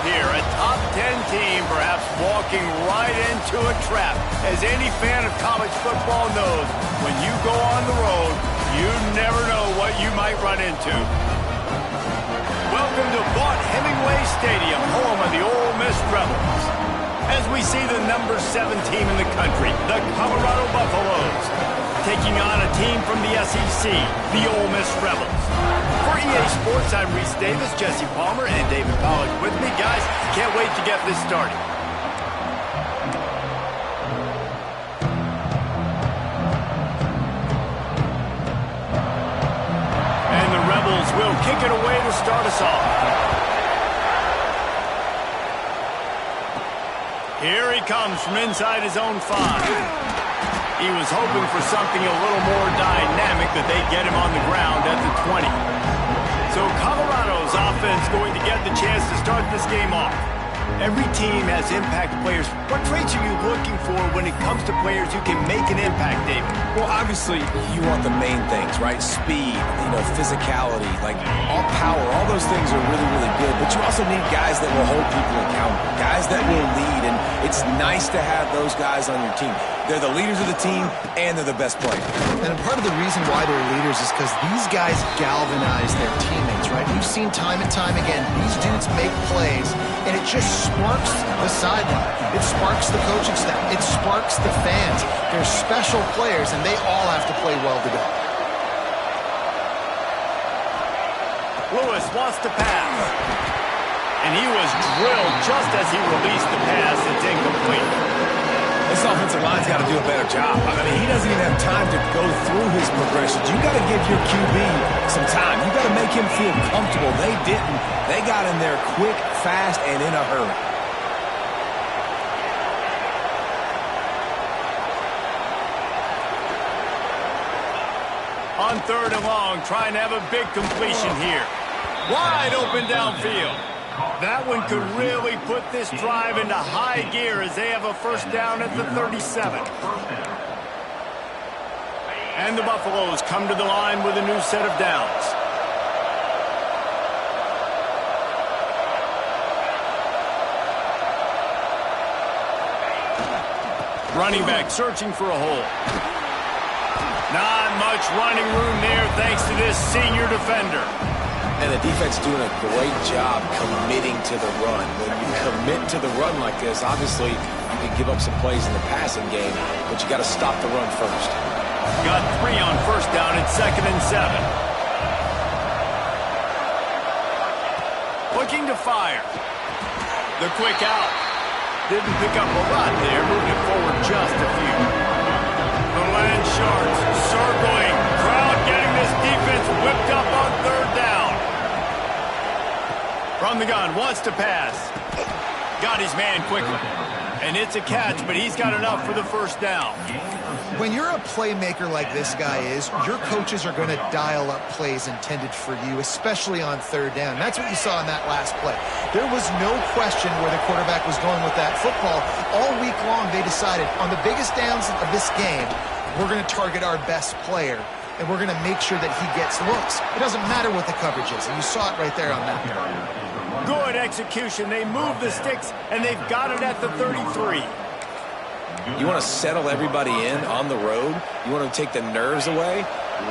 here. A top 10 team perhaps walking right into a trap. As any fan of college football knows, when you go on the road, you never know what you might run into. Welcome to Vaught-Hemingway Stadium, home of the Ole Miss Rebels. As we see the number 7 team in the country, the Colorado Buffaloes, taking on a team from the SEC, the Ole Miss Rebels. For EA Sports, I'm Reese Davis, Jesse Palmer, and David Pollack with me. Guys, can't wait to get this started. And the Rebels will kick it away to start us off. Here he comes from inside his own 5. He was hoping for something a little more dynamic, but they get him on the ground at the 20. So Colorado's offense going to get the chance to start this game off. Every team has impact players. What traits are you looking for when it comes to players who can make an impact, David? Well, obviously, you want the main things, right? Speed, physicality, like all power. All those things are really, really good. But you also need guys that will hold people accountable, guys that will lead. And it's nice to have those guys on your team. They're the leaders of the team, and they're the best players. And part of the reason why they're leaders is because these guys galvanize their teammates, right? We've seen time and time again, these dudes make plays, and it just sparks the sideline. It sparks the coaching staff. It sparks the fans. They're special players, and they all have to play well together. Lewis wants to pass. And he was drilled just as he released the pass. It's incomplete. This offensive line's got to do a better job. I mean, he doesn't even have time to go through his progressions. You got to give your QB some time. You got to make him feel comfortable. They didn't. They got in there quick, fast, and in a hurry. On 3rd and long, trying to have a big completion here. Wide open downfield. That one could really put this drive into high gear as they have a first down at the 37. And the Buffaloes come to the line with a new set of downs. Running back searching for a hole. Not much running room there thanks to this senior defender. And the defense doing a great job committing to the run. When you commit to the run like this, obviously you can give up some plays in the passing game, but you got to stop the run first. Got 3 on first down at 2nd and 7. Looking to fire. The quick out. Didn't pick up a lot there, moving it forward just a few. The Land Sharks circling. Crowd getting this defense whipped up on 3rd down. From the gun, wants to pass. Got his man quickly. And it's a catch, but he's got enough for the first down. When you're a playmaker like this guy is, your coaches are going to dial up plays intended for you, especially on 3rd down. That's what you saw in that last play. There was no question where the quarterback was going with that football. All week long, they decided on the biggest downs of this game, we're going to target our best player, and we're going to make sure that he gets looks. It doesn't matter what the coverage is, and you saw it right there on that play. Good execution. They move the sticks, and they've got it at the 33. You want to settle everybody in on the road? You want to take the nerves away?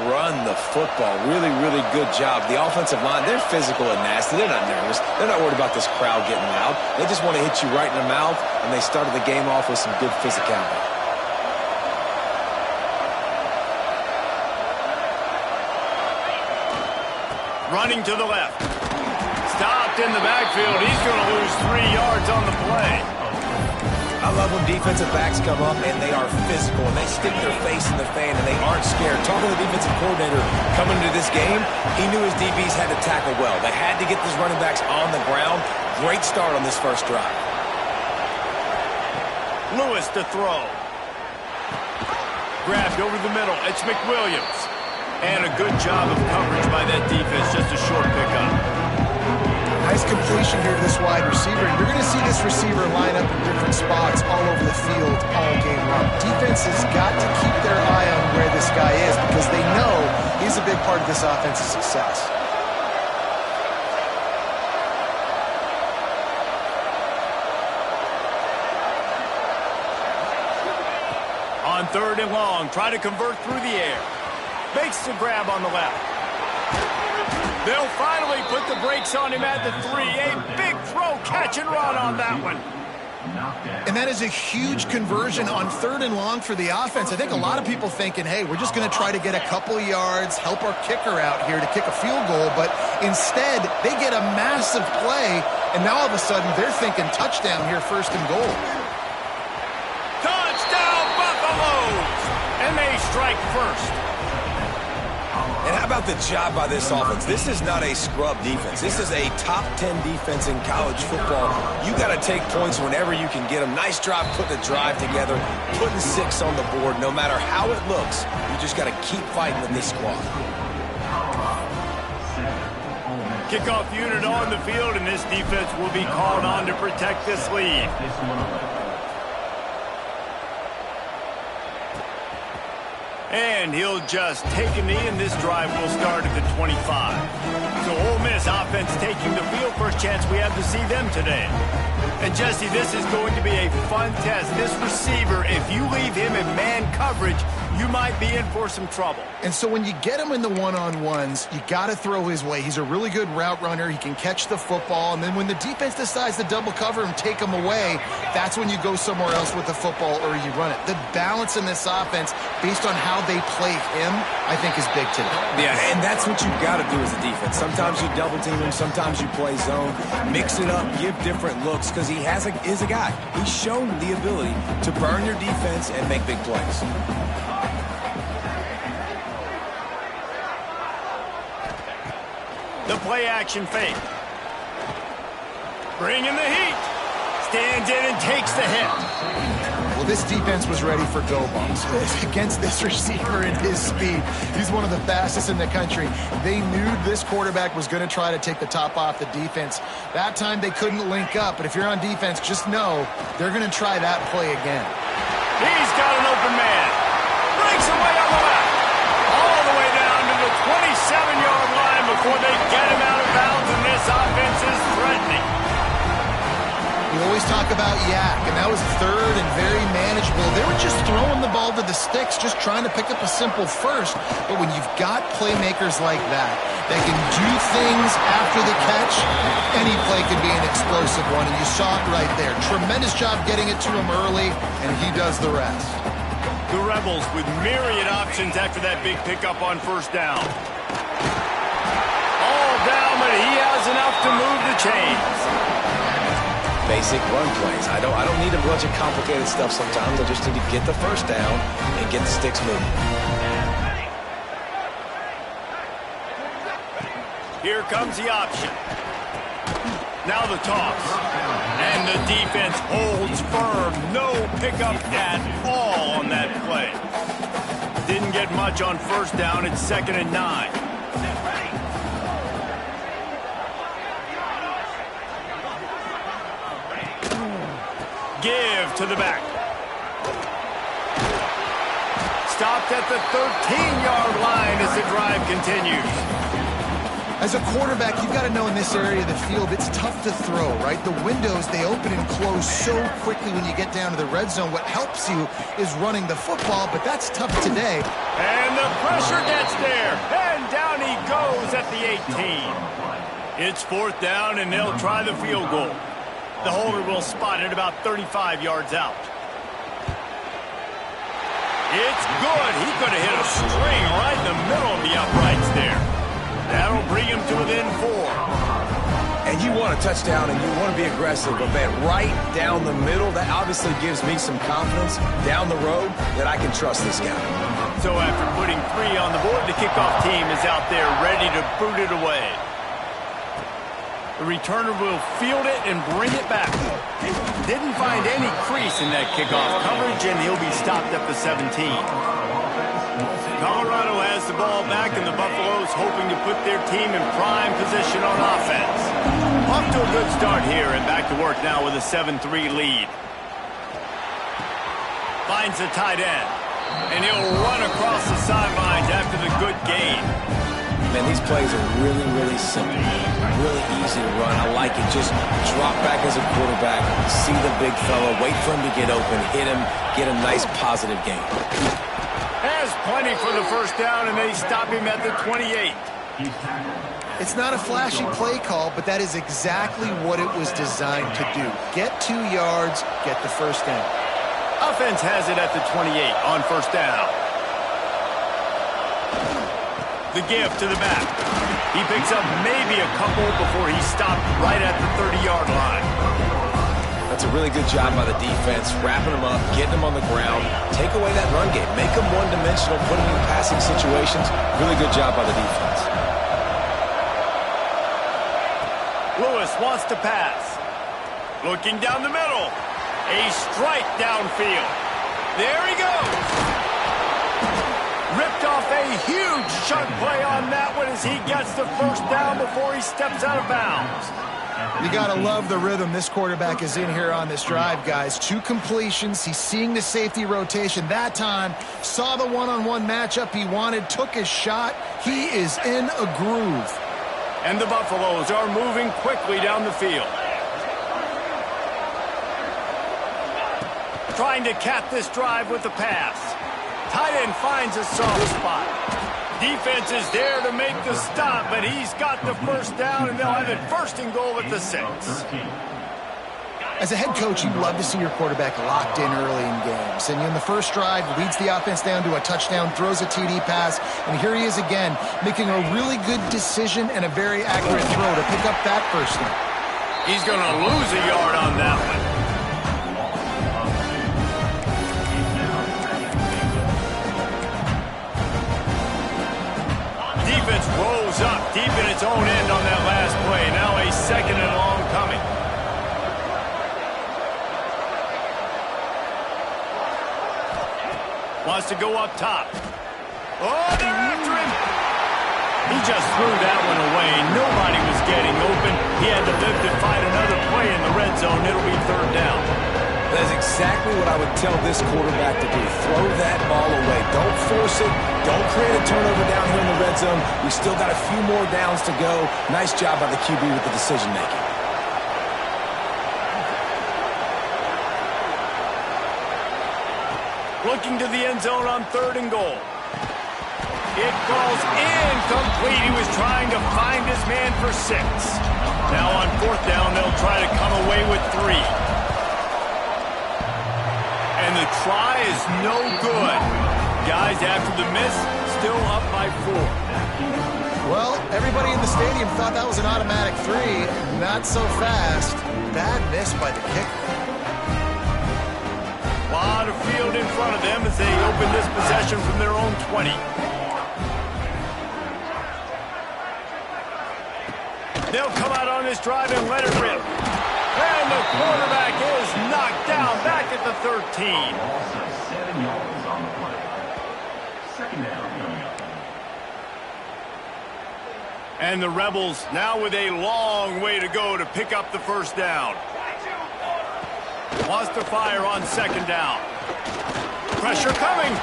Run the football. Really, really good job. The offensive line, they're physical and nasty. They're not nervous. They're not worried about this crowd getting loud. They just want to hit you right in the mouth, and they started the game off with some good physicality. Running to the left. Stopped in the backfield. He's going to lose 3 yards on the play. I love when defensive backs come up and they are physical and they stick their face in the fan and they aren't scared. Talking to the defensive coordinator coming into this game, he knew his DBs had to tackle well. They had to get these running backs on the ground. Great start on this first drive. Lewis to throw. Grabbed over the middle. It's McWilliams. And a good job of coverage by that defense. Just a short pickup. Nice completion here to this wide receiver. You're going to see this receiver line up in different spots all over the field all game long. Defense has got to keep their eye on where this guy is because they know he's a big part of this offense's success. 3rd and long. Try to convert through the air. Makes the grab on the left. They'll finally put the brakes on him at the 3. A big throw, catch and run on that one. And that is a huge conversion on 3rd and long for the offense. I think a lot of people thinking, hey, we're just going to try to get a couple yards, help our kicker out here to kick a field goal. But instead, they get a massive play, and now all of a sudden they're thinking touchdown here, 1st and goal. Touchdown, Buffaloes! And they strike first. And how about the job by this offense? This is not a scrub defense. This is a top 10 defense in college football. You got to take points whenever you can get them. Nice job putting the drive together, putting 6 on the board. No matter how it looks, you just got to keep fighting with this squad. Kickoff unit on the field, and this defense will be called on to protect this lead. And he'll just take a knee, and this drive will start at the 25. So Ole Miss offense taking the field. First chance we have to see them today. And Jesse, this is going to be a fun test. This receiver, if you leave him in man coverage, you might be in for some trouble. And so when you get him in the one-on-ones, you got to throw his way. He's a really good route runner. He can catch the football. And then when the defense decides to double cover him, take him away, that's when you go somewhere else with the football or you run it. The balance in this offense, based on how they play him, I think is big today. Yeah, and that's what you've got to do as a defense. Sometimes you double team him, sometimes you play zone. Mix it up, give different looks, because he is a guy. He's shown the ability to burn your defense and make big plays. The play action fake. Bringing the heat. Stands in and takes the hit. Well, this defense was ready for go bumps against this receiver and his speed. He's one of the fastest in the country. They knew this quarterback was going to try to take the top off the defense. That time they couldn't link up, but if you're on defense, just know they're going to try that play again. He's got an open man. Breaks away on the left. All the way down to the 27-yard line before they get him out of bounds, and this offense is threatening. We always talk about Yak, and that was 3rd and very manageable. They were just throwing the ball to the sticks, just trying to pick up a simple first. But when you've got playmakers like that can do things after the catch, any play can be an explosive one, and you saw it right there. Tremendous job getting it to him early, and he does the rest. The Rebels with myriad options after that big pickup on 1st down. All down, but he has enough to move the chains. Basic run plays. I don't need a bunch of complicated stuff sometimes. I just need to get the 1st down and get the sticks moving. Here comes the option. Now the toss. And the defense holds firm. No pickup at all on that play. Didn't get much on 1st down. It's 2nd and 9. Give to the back. Stopped at the 13-yard line as the drive continues. As a quarterback, you've got to know in this area of the field, it's tough to throw, right? The windows, they open and close so quickly when you get down to the red zone. What helps you is running the football, but that's tough today. And the pressure gets there. And down he goes at the 18. It's 4th down, and they'll try the field goal. The holder will spot it about 35 yards out. It's good. He could have hit a string right in the middle of the uprights there. That'll bring him to within 4. And you want a touchdown and you want to be aggressive, but man, right down the middle, that obviously gives me some confidence down the road that I can trust this guy. So after putting 3 on the board, the kickoff team is out there ready to boot it away. The returner will field it and bring it back. Didn't find any crease in that kickoff coverage, and he'll be stopped at the 17. Colorado has the ball back, and the Buffaloes hoping to put their team in prime position on offense. Off to a good start here, and back to work now with a 7-3 lead. Finds the tight end, and he'll run across the sidelines after the good gain. Man, these plays are really, really simple. Really easy to run. I like it. Just drop back as a quarterback, see the big fella, wait for him to get open, hit him, get a nice positive gain. Has plenty for the first down, and they stop him at the 28. It's not a flashy play call, but that is exactly what it was designed to do. Get 2 yards, get the first down. Offense has it at the 28 on first down. The give to the back. He picks up maybe a couple before he stopped right at the 30-yard line. That's a really good job by the defense, wrapping them up, getting them on the ground, take away that run game, make them one-dimensional, put them in passing situations. Really good job by the defense. Lewis wants to pass. Looking down the middle. A strike downfield. There he goes. Ripped off a huge chunk play on that one as he gets the first down before he steps out of bounds. You got to love the rhythm this quarterback is in here on this drive, guys. 2 completions. He's seeing the safety rotation that time. Saw the one-on-one matchup he wanted. Took his shot. He is in a groove. And the Buffaloes are moving quickly down the field. Trying to cap this drive with the pass. Tight end finds a soft spot. Defense is there to make the stop, but he's got the first down, and they'll have it first and goal at the 6. As a head coach, you'd love to see your quarterback locked in early in games. And in the first drive, leads the offense down to a touchdown, throws a TD pass, and here he is again, making a really good decision and a very accurate throw to pick up that first down. He's going to lose a yard on that one. Defense rolls up deep in its own end on that last play. Now a 2nd and long coming. Wants to go up top. Oh, they're after him. He just threw that one away. Nobody was getting open. He had to live to fight another play in the red zone. It'll be 3rd down. That's exactly what I would tell this quarterback to do. Throw that ball away. Don't force it. Don't create a turnover down here in the red zone. We still got a few more downs to go. Nice job by the QB with the decision-making. Looking to the end zone on 3rd and goal. It falls incomplete. He was trying to find his man for 6. Now on 4th down, they'll try to come away with 3. And the try is no good. Guys, after the miss, still up by 4. Well, everybody in the stadium thought that was an automatic 3. Not so fast. Bad miss by the kicker. A lot of field in front of them as they open this possession from their own 20. They'll come out on this drive and let it rip. And the quarterback is knocked down back at the 13. And the Rebels now with a long way to go to pick up the first down. Wants to fire on 2nd down. Pressure coming.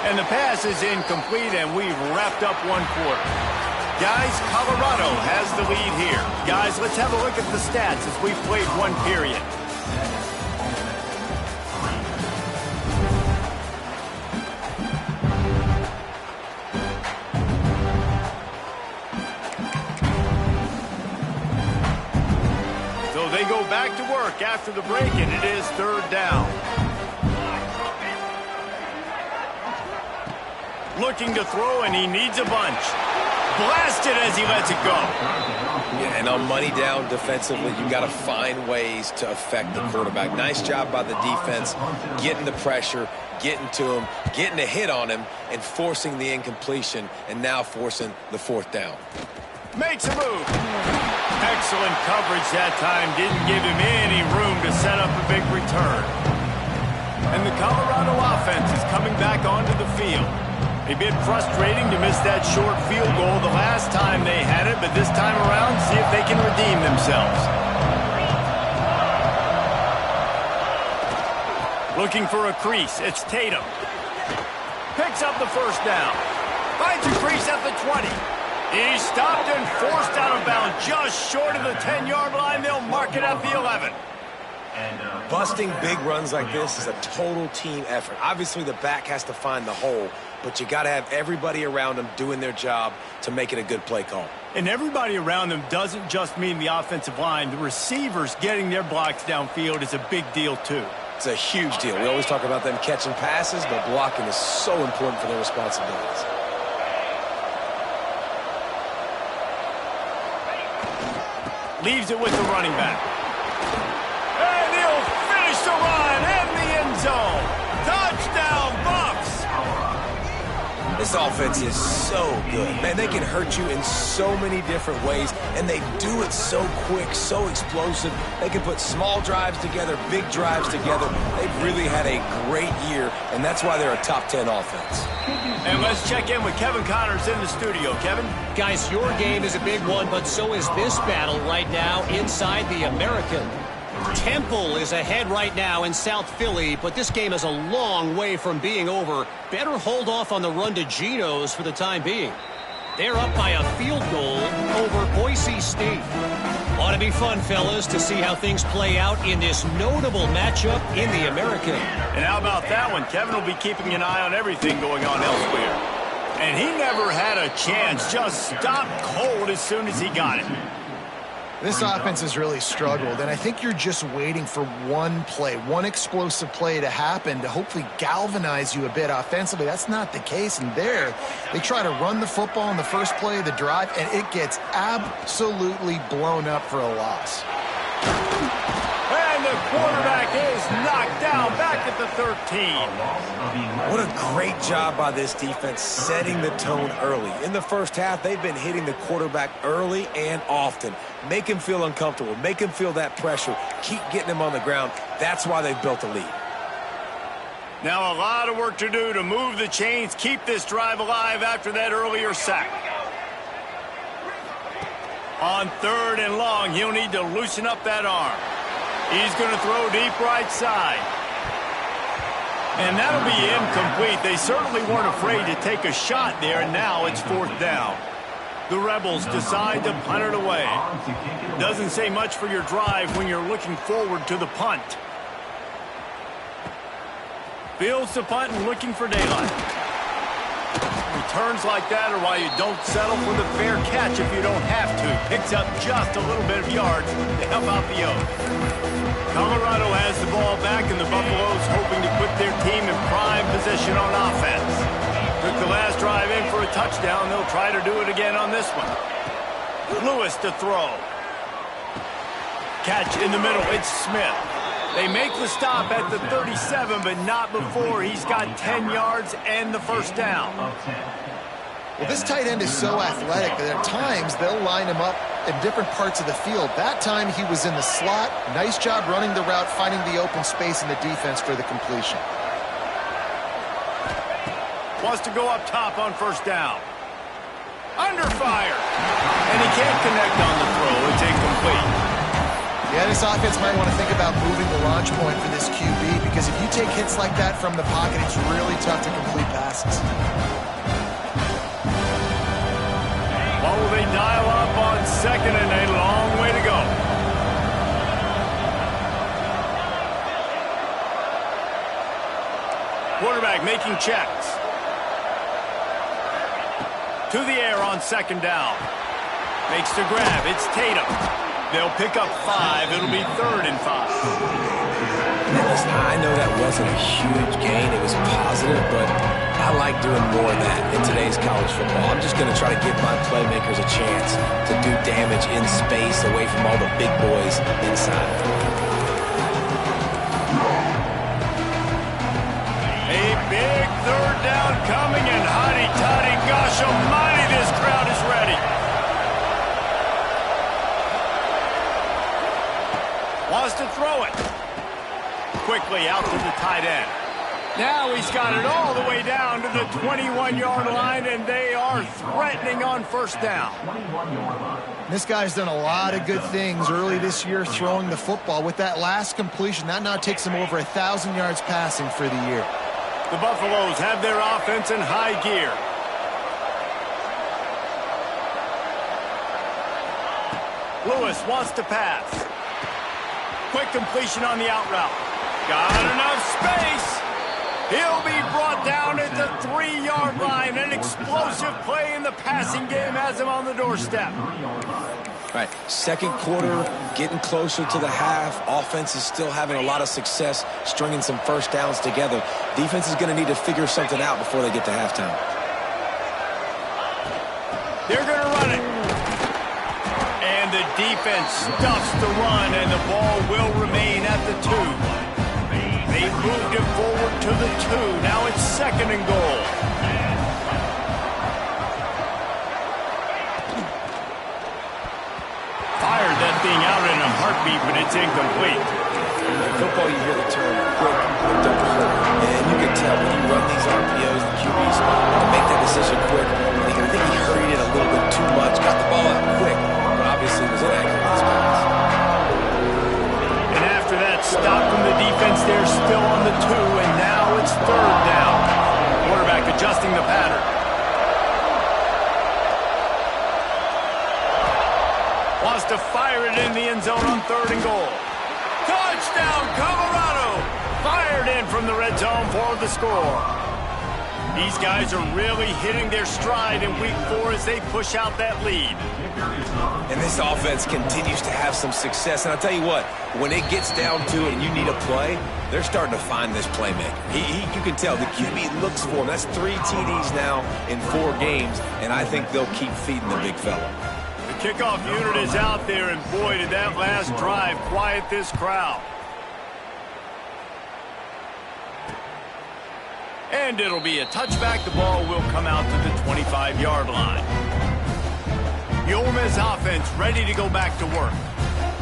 And the pass is incomplete, and we've wrapped up 1 quarter. Guys, Colorado has the lead here. Guys, let's have a look at the stats as we've played 1 period. So they go back to work after the break, and it is 3rd down. Looking to throw, and he needs a bunch. Blasted as he lets it go. Yeah, and on money down defensively, you got to find ways to affect the quarterback. Nice job by the defense, getting the pressure, getting to him, getting a hit on him, and forcing the incompletion, and now forcing the 4th down. Makes a move. Excellent coverage that time. Didn't give him any room to set up a big return. And the Colorado offense is coming back onto the field. A bit frustrating to miss that short field goal the last time they had it, but this time around, see if they can redeem themselves. Looking for a crease. It's Tatum. Picks up the first down. Finds a crease at the 20. He's stopped and forced out of bounds just short of the 10-yard line. They'll mark it at the 11. Busting big runs like this is a total team effort. Obviously, the back has to find the hole, but you got to have everybody around them doing their job to make it a good play call. And everybody around them doesn't just mean the offensive line. The receivers getting their blocks downfield is a big deal, too. It's a huge deal. We always talk about them catching passes, but blocking is so important for their responsibilities. Leaves it with the running back. And he'll finish the run in the end zone. Touchdown, Buffs! This offense is so good. Man, they can hurt you in so many different ways, and they do it so quick, so explosive. They can put small drives together, big drives together. They've really had a great year, and that's why they're a top 10 offense. And let's check in with Kevin Connors in the studio. Kevin? Guys, your game is a big one, but so is this battle right now inside the American. Temple is ahead right now in South Philly, but this game is a long way from being over. Better hold off on the run to Geno's for the time being. They're up by a field goal over Boise State. Ought to be fun, fellas, to see how things play out in this notable matchup in the American. And how about that one? Kevin will be keeping an eye on everything going on elsewhere. And he never had a chance, just stopped cold as soon as he got it. This offense has really struggled, and I think you're just waiting for one play, one explosive play to happen to hopefully galvanize you a bit offensively. That's not the case, and there they try to run the football in the first play of the drive, and it gets absolutely blown up for a loss. And the quarterback is knocked down back at the 13. What a great job by this defense setting the tone early. In the first half, they've been hitting the quarterback early and often. Make him feel uncomfortable. Make him feel that pressure. Keep getting him on the ground. That's why they've built a lead. Now a lot of work to do to move the chains, keep this drive alive after that earlier sack. On 3rd and long, he'll need to loosen up that arm. He's going to throw deep right side. And that'll be incomplete. They certainly weren't afraid to take a shot there, and now it's 4th down. The Rebels decide to punt it away. Doesn't say much for your drive when you're looking forward to the punt. Fields the punt and looking for daylight. Returns like that are why you don't settle for the fair catch if you don't have to. Picks up just a little bit of yards to help out the Oaks. Colorado has the ball back, and the Buffaloes hoping to put their team in prime position on offense. Took the last drive in for a touchdown. They'll try to do it again on this one. Lewis to throw. Catch in the middle. It's Smith. They make the stop at the 37, but not before he's got 10 yards and the first down. Well, this tight end is so athletic that at times they'll line him up in different parts of the field. That time he was in the slot. Nice job running the route, finding the open space in the defense for the completion. Wants to go up top on first down. Under fire. And he can't connect on the throw. It's incomplete. Yeah, this offense might want to think about moving the launch point for this QB, because if you take hits like that from the pocket, it's really tough to complete passes. What will they dial up on 2nd and a long way to go? Quarterback making checks. To the air on 2nd down. Makes the grab. It's Tatum. They'll pick up 5. It'll be 3rd and 5. Listen, I know that wasn't a huge gain. It was positive, but I like doing more of that in today's college football. I'm just going to try to give my playmakers a chance to do damage in space away from all the big boys inside. A big 3rd down coming, and hotty-toddy, gosh almighty, this crowd is ready. Wants to throw it. Quickly out to the tight end. Now he's got it all the way down to the 21-yard line, and they are threatening on first down. This guy's done a lot of good things early this year throwing the football. With that last completion, that now takes him over 1,000 yards passing for the year. The Buffaloes have their offense in high gear. Lewis wants to pass. Quick completion on the out route. Got enough space. He'll be brought down at the 3-yard line. An explosive play in the passing game has him on the doorstep. Right, second quarter, getting closer to the half. Offense is still having a lot of success stringing some first downs together. Defense is going to need to figure something out before they get to halftime. They're going to run it. And the defense stuffs the run, and the ball will remain at the 2. They moved it forward to the 2. Now it's 2nd and goal. Fired that thing out in a heartbeat, but it's incomplete. In football, you hear the term quick and don't hurt. And you can tell when you run these RPOs, the QBs can make that decision quick. I think he hurried it a little bit too much, got the ball out quick, but obviously was inaccurate in his pass. And after that stop from the defense, they're still on the 2, and now it's 3rd down. Quarterback adjusting the pattern. Wants to fire it in the end zone on 3rd and goal. Touchdown, Colorado! Fired in from the red zone for the score. These guys are really hitting their stride in week 4 as they push out that lead. And this offense continues to have some success. And I'll tell you what, when it gets down to it and you need a play, they're starting to find this playmaker. You can tell the QB looks for him. That's 3 TDs now in 4 games, and I think they'll keep feeding the big fella. The kickoff unit is out there, and boy, did that last drive quiet this crowd. And it'll be a touchback. The ball will come out to the 25-yard line. The Ole Miss offense ready to go back to work.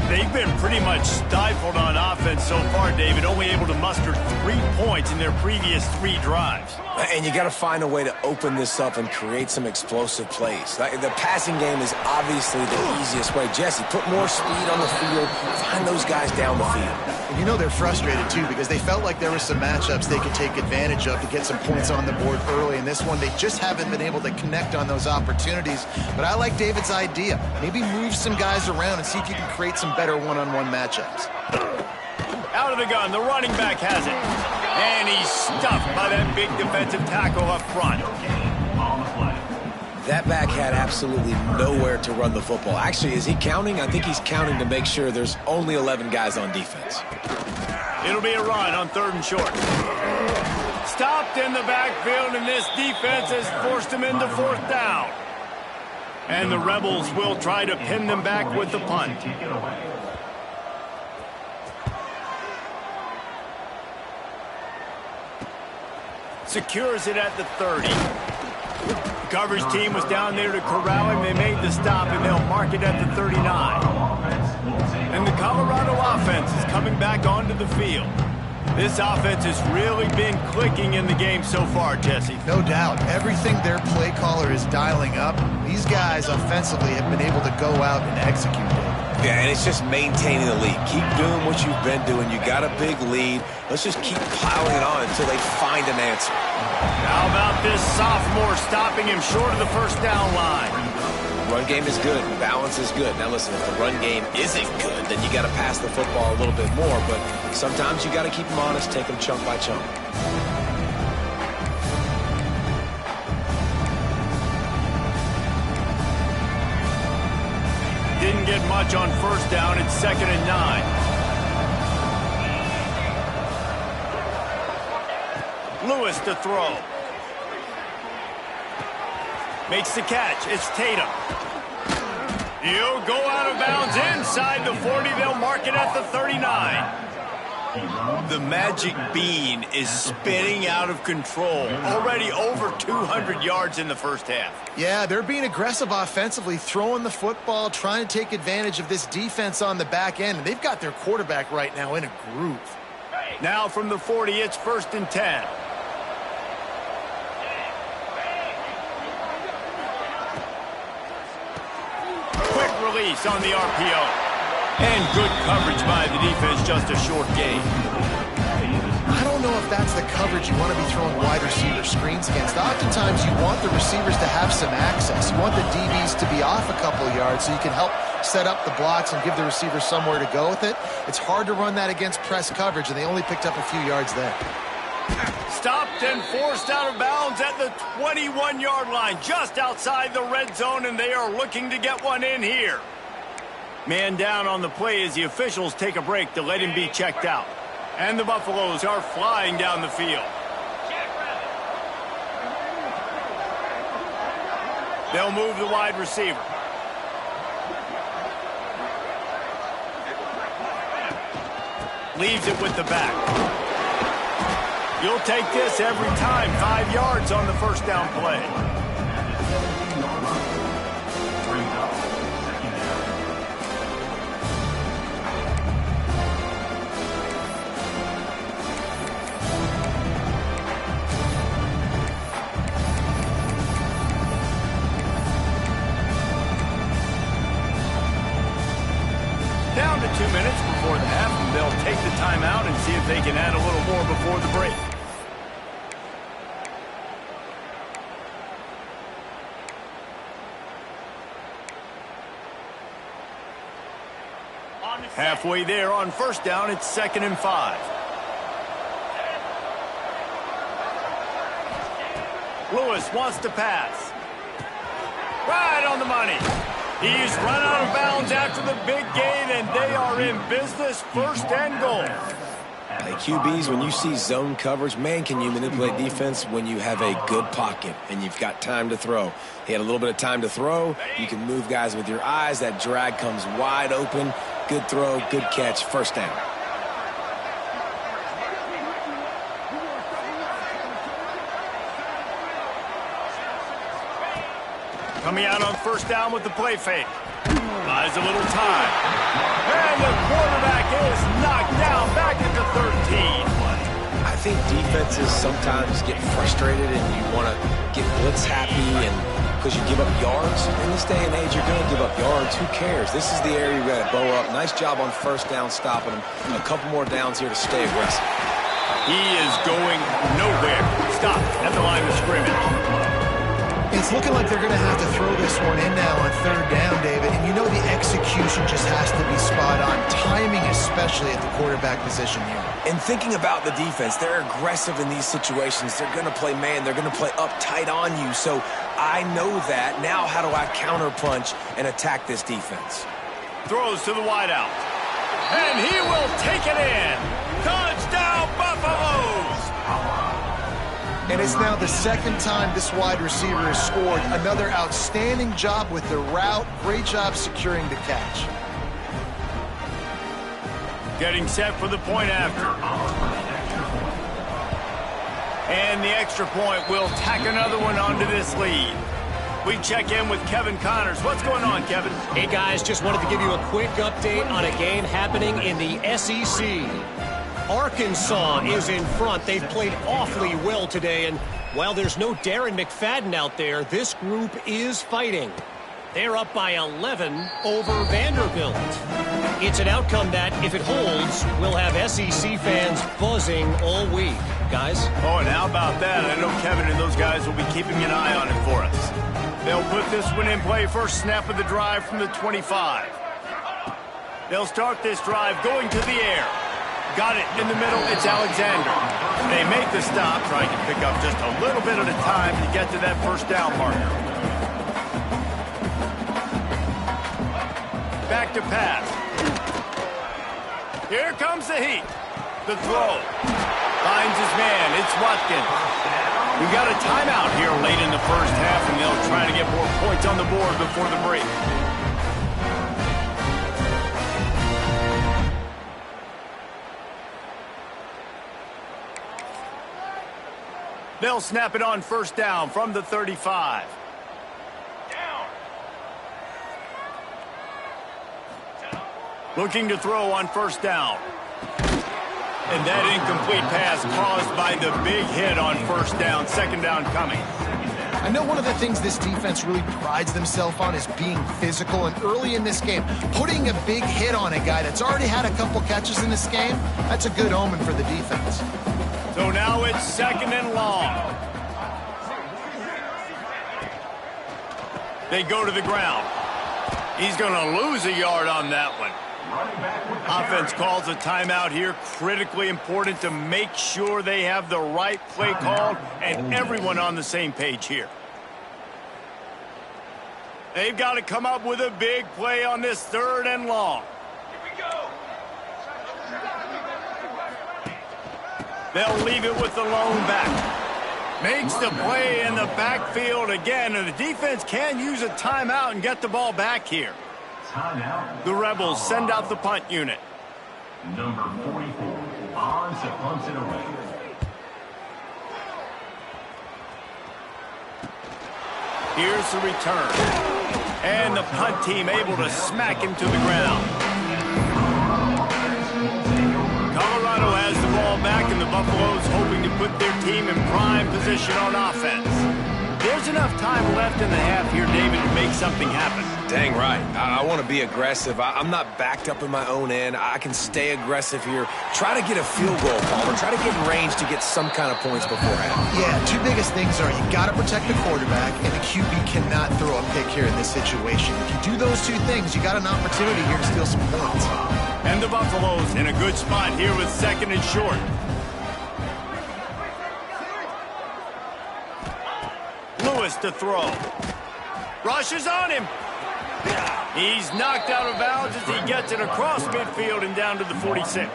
They've been pretty much stifled on offense so far, David, only able to muster 3 points in their previous 3 drives. And you got to find a way to open this up and create some explosive plays. The passing game is obviously the easiest way. Jesse, put more speed on the field, find those guys down the field. And you know they're frustrated, too, because they felt like there were some matchups they could take advantage of to get some points on the board early. In this one, they just haven't been able to connect on those opportunities. But I like David's idea. Maybe move some guys around and see if you can create some better one-on-one matchups. Out of the gun, the running back has it. And he's stuffed by that big defensive tackle up front. That back had absolutely nowhere to run the football. Actually, is he counting? I think he's counting to make sure there's only 11 guys on defense. It'll be a run on 3rd and short. Stopped in the backfield, and this defense has forced him into 4th down. And the Rebels will try to pin them back with the punt. Secures it at the 30. The coverage team was down there to corral him. They made the stop, and they'll mark it at the 39. And the Colorado offense is coming back onto the field. This offense has really been clicking in the game so far, Jesse. No doubt. Everything their play caller is dialing up, these guys offensively have been able to go out and execute it. Yeah, and it's just maintaining the lead. Keep doing what you've been doing. You got a big lead. Let's just keep piling it on until they find an answer. How about this sophomore stopping him short of the 1st down line? Run game is good. Balance is good. Now listen, if the run game isn't good, then you got to pass the football a little bit more. But sometimes you got to keep them honest, take them chunk by chunk. Didn't get much on 1st down. It's 2nd and 9. Lewis to throw. Makes the catch. It's Tatum. He'll go out of bounds inside the 40. They'll mark it at the 39. The magic bean is spinning out of control. Already over 200 yards in the 1st half. Yeah, they're being aggressive offensively, throwing the football, trying to take advantage of this defense on the back end. And they've got their quarterback right now in a groove. Now from the 40, it's 1st and 10. Quick release on the RPO. And good coverage by the defense, just a short gain. I don't know if that's the coverage you want to be throwing wide receiver screens against. Oftentimes, you want the receivers to have some access. You want the DBs to be off a couple of yards so you can help set up the blocks and give the receiver somewhere to go with it. It's hard to run that against press coverage, and they only picked up a few yards there. Stopped and forced out of bounds at the 21-yard line, just outside the red zone, and they are looking to get one in here. Man down on the play as the officials take a break to let him be checked out. And the Buffaloes are flying down the field. They'll move the wide receiver. Leaves it with the back. You'll take this every time. 5 yards on the first down play. Down to 2 minutes before the half, and they'll take the timeout and see if they can add a little more before the break. Halfway there on first down, it's 2nd and 5. Lewis wants to pass. Right on the money. He's run out of bounds after the big gain, and they are in business. 1st and goal. Hey, QBs, when you see zone coverage, man, can you manipulate defense when you have a good pocket and you've got time to throw. He had a little bit of time to throw. You can move guys with your eyes. That drag comes wide open. Good throw, good catch, 1st down. Coming out on 1st down with the play fake. Buys a little time. And the quarterback is knocked down back at the 13. I think defenses sometimes get frustrated and you want to get blitz happy and because you give up yards. In this day and age, you're going to give up yards. Who cares? This is the area you got to bow up. Nice job on 1st down stopping them. A couple more downs here to stay aggressive. He is going nowhere. Stopped at the line of scrimmage. It's looking like they're going to have to throw this one in now on 3rd down, David. And you know the execution just has to be spot on. Timing especially at the quarterback position here. And thinking about the defense, they're aggressive in these situations. They're going to play man. They're going to play up tight on you. So I know that. Now how do I counterpunch and attack this defense? Throws to the wideout. And he will take it in. Touchdown, Buffaloes! And it's now the 2nd time this wide receiver has scored. Another outstanding job with the route. Great job securing the catch. Getting set for the point after. And the extra point will tack another one onto this lead. We check in with Kevin Connors. What's going on, Kevin? Hey, guys, just wanted to give you a quick update on a game happening in the SEC. Arkansas is in front. They've played awfully well today, and while there's no Darren McFadden out there, this group is fighting. They're up by 11 over Vanderbilt. It's an outcome that, if it holds, will have SEC fans buzzing all week. Guys? Oh, and how about that? I know Kevin and those guys will be keeping an eye on it for us. They'll put this one in play. First snap of the drive from the 25. They'll start this drive going to the air. Got it in the middle. It's Alexander. They make the stop, trying to pick up just a little bit at a time to get to that 1st down marker. Back to pass. Here comes the heat. The throw. Finds his man. It's Watkins. We've got a timeout here late in the 1st half, and they'll try to get more points on the board before the break. They'll snap it on 1st down from the 35. Looking to throw on 1st down. And that incomplete pass caused by the big hit on 1st down. 2nd down coming. I know one of the things this defense really prides themselves on is being physical, and early in this game, putting a big hit on a guy that's already had a couple catches in this game, that's a good omen for the defense. So now it's 2nd and long. They go to the ground. He's going to lose a yard on that one. Offense calls a timeout here. Critically important to make sure they have the right play called and everyone on the same page here. They've got to come up with a big play on this 3rd and long. They'll leave it with the lone back. Makes the play in the backfield again, and the defense can use a timeout and get the ball back here. The Rebels send out the punt unit. Number 44, on to punt it away. Here's the return. And the punt team able to smack him to the ground. Colorado has the ball back, and the Buffaloes hoping to put their team in prime position on offense. There's enough time left in the half here, David, to make something happen. Dang right. I want to be aggressive. I'm not backed up in my own end. I can stay aggressive here. Try to get a field goal, Palmer. Try to get in range to get some kind of points beforehand. Yeah, two biggest things are you got to protect the quarterback, and the QB cannot throw a pick here in this situation. If you do those two things, you got an opportunity here to steal some points. And the Buffaloes in a good spot here with 2nd and short. Lewis to throw. Rushes on him. He's knocked out of bounds as he gets it across midfield and down to the 46.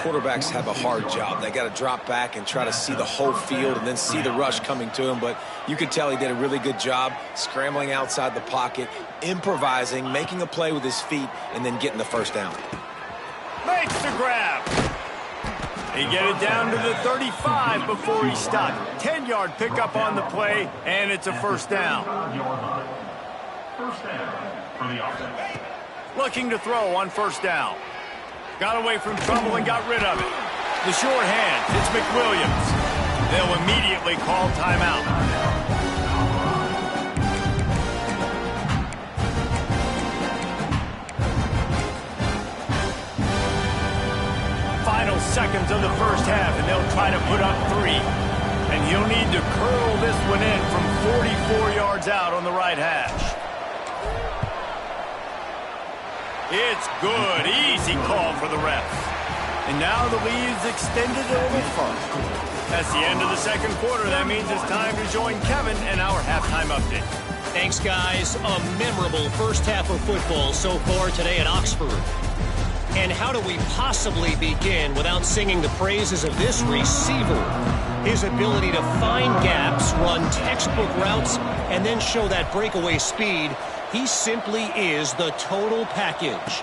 Quarterbacks have a hard job. They got to drop back and try to see the whole field and then see the rush coming to him. But you could tell he did a really good job scrambling outside the pocket, improvising, making a play with his feet, and then getting the first down. Makes the grab. They get it down to the 35 before he's stopped. 10-yard pickup on the play, and it's a first down. First down for the offense. Looking to throw on first down. Got away from trouble and got rid of it. The short hand, it's McWilliams. They'll immediately call timeout. Final seconds of the first half, and they'll try to put up 3. And he'll need to curl this one in from 44 yards out on the right hash. It's good. Easy call for the refs. And now the lead's extended a little further. That's the end of the 2nd quarter. That means it's time to join Kevin and our halftime update. Thanks, guys. A memorable first half of football so far today at Oxford. And how do we possibly begin without singing the praises of this receiver? His ability to find gaps, run textbook routes, and then show that breakaway speed. He simply is the total package.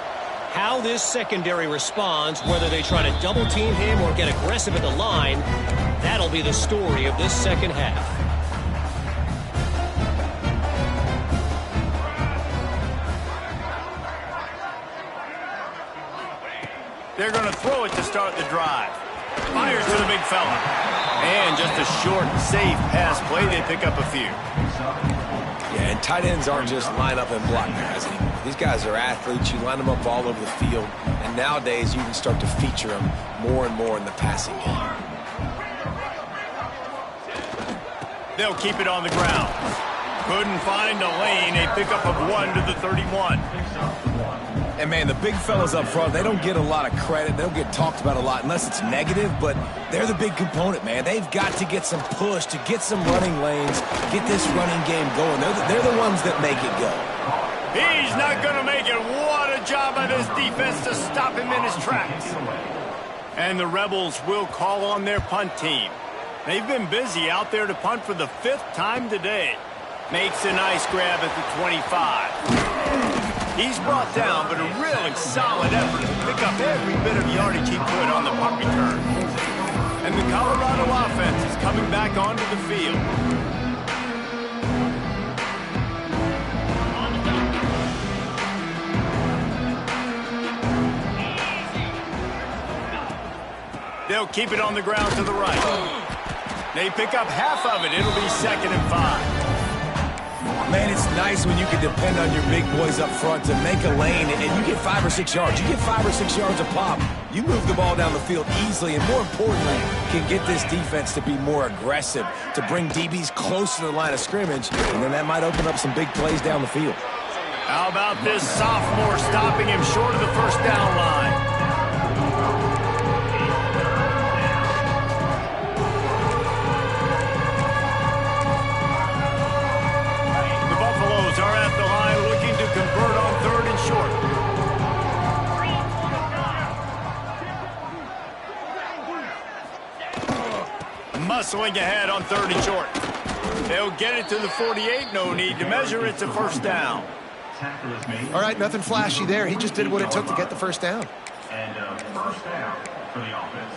How this secondary responds, whether they try to double team him or get aggressive at the line, that'll be the story of this second half. They're going to throw it to start the drive. Fires to the big fella. And just a short, safe pass play. They pick up a few. Yeah, and tight ends aren't just line up and block guys anymore. These guys are athletes. You line them up all over the field. And nowadays, you can start to feature them more and more in the passing game. They'll keep it on the ground. Couldn't find a lane. A pickup of 1 to the 31. And, man, the big fellas up front, they don't get a lot of credit. They don't get talked about a lot unless it's negative, but they're the big component, man. They've got to get some push, to get some running lanes, get this running game going. They're the ones that make it go. He's not going to make it. What a job by this defense to stop him in his tracks. And the Rebels will call on their punt team. They've been busy out there to punt for the 5th time today. Makes a nice grab at the 25. He's brought down, but a really solid effort to pick up every bit of yardage he could on the punt return. And the Colorado offense is coming back onto the field. They'll keep it on the ground to the right. They pick up half of it. It'll be 2nd and 5. Man, it's nice when you can depend on your big boys up front to make a lane, and you get 5 or 6 yards. You get 5 or 6 yards a pop. You move the ball down the field easily, and more importantly, can get this defense to be more aggressive, to bring DBs close to the line of scrimmage, and then that might open up some big plays down the field. How about this sophomore stopping him short of the first down line? The Buffaloes are at the line looking to convert on 3rd and short. Muscling ahead on 3rd and short. They'll get it to the 48. No need to measure. It's a first down. All right, nothing flashy there. He just did what it took to get the first down. And first down for the offense.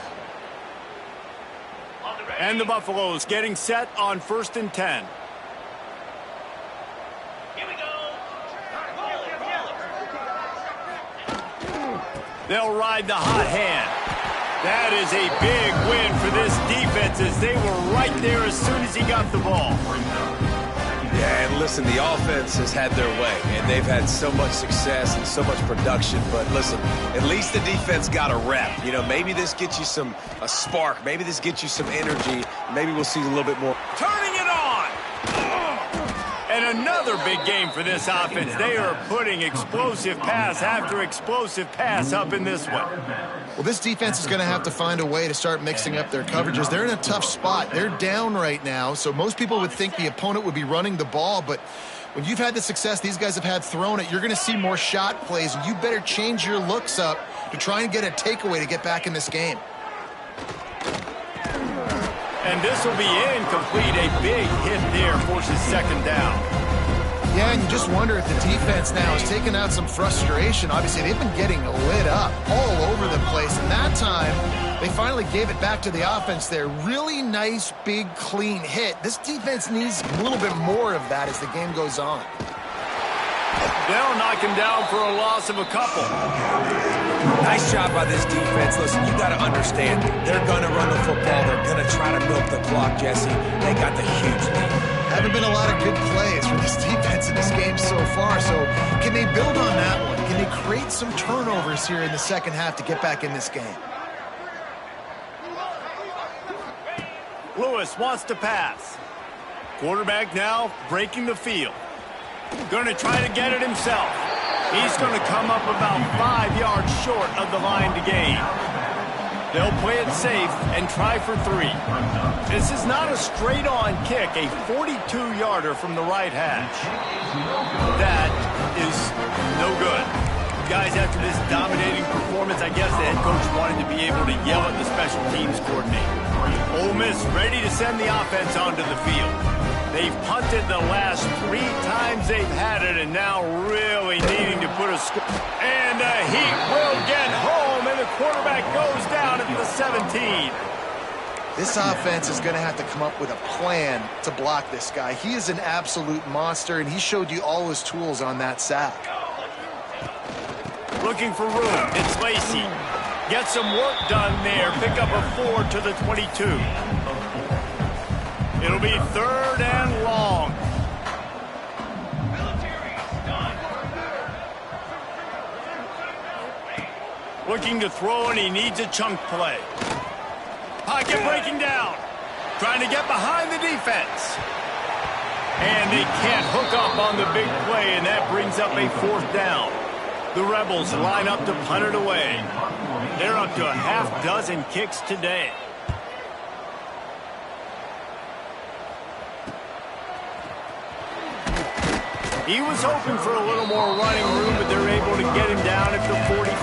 And the Buffaloes getting set on 1st and 10. Here we go. They'll ride the hot hand. That is a big win for this defense as they were right there as soon as he got the ball. Yeah, and listen, the offense has had their way, and they've had so much success and so much production. But listen, at least the defense got a rep. You know, maybe this gets you a spark. Maybe this gets you some energy. Maybe we'll see a little bit more. Turning it on! And another big game for this offense. They are putting explosive pass after explosive pass up in this one. Well, this defense is going to have to find a way to start mixing up their coverages. They're in a tough spot. They're down right now, so most people would think the opponent would be running the ball, but when you've had the success these guys have had throwing it, you're going to see more shot plays, and you better change your looks up to try and get a takeaway to get back in this game. And this will be incomplete. A big hit there forces 2nd down. Yeah, and you just wonder if the defense now is taking out some frustration. Obviously, they've been getting lit up all over the place, and that time they finally gave it back to the offense there. Really nice, big, clean hit. This defense needs a little bit more of that as the game goes on. They'll knock him down for a loss of a couple. Nice job by this defense. Listen, you got to understand, they're going to run the football. They're going to try to milk the clock, Jesse. They got the huge lead. Haven't been a lot of good plays for this defense in this game so far, so can they build on that one? Can they create some turnovers here in the second half to get back in this game? Lewis wants to pass. Quarterback now breaking the field. Going to try to get it himself. He's going to come up about 5 yards short of the line to gain. They'll play it safe and try for 3. This is not a straight-on kick, a 42-yarder from the right hash. That is no good. Guys, after this dominating performance, I guess the head coach wanted to be able to yell at the special teams coordinator. Ole Miss ready to send the offense onto the field. They've punted the last 3 times they've had it, and now really needing to put a score. And he will get home, and the quarterback goes down at the 17. This offense is going to have to come up with a plan to block this guy. He is an absolute monster, and he showed you all his tools on that sack. Looking for room. It's Lacey. Get some work done there. Pick up a 4 to the 22. It'll be 3rd and long. Looking to throw, and he needs a chunk play. Pocket breaking down. Trying to get behind the defense. And they can't hook up on the big play, and that brings up a 4th down. The Rebels line up to punt it away. They're up to a half-dozen kicks today. He was hoping for a little more running room, but they're able to get him down at the 45.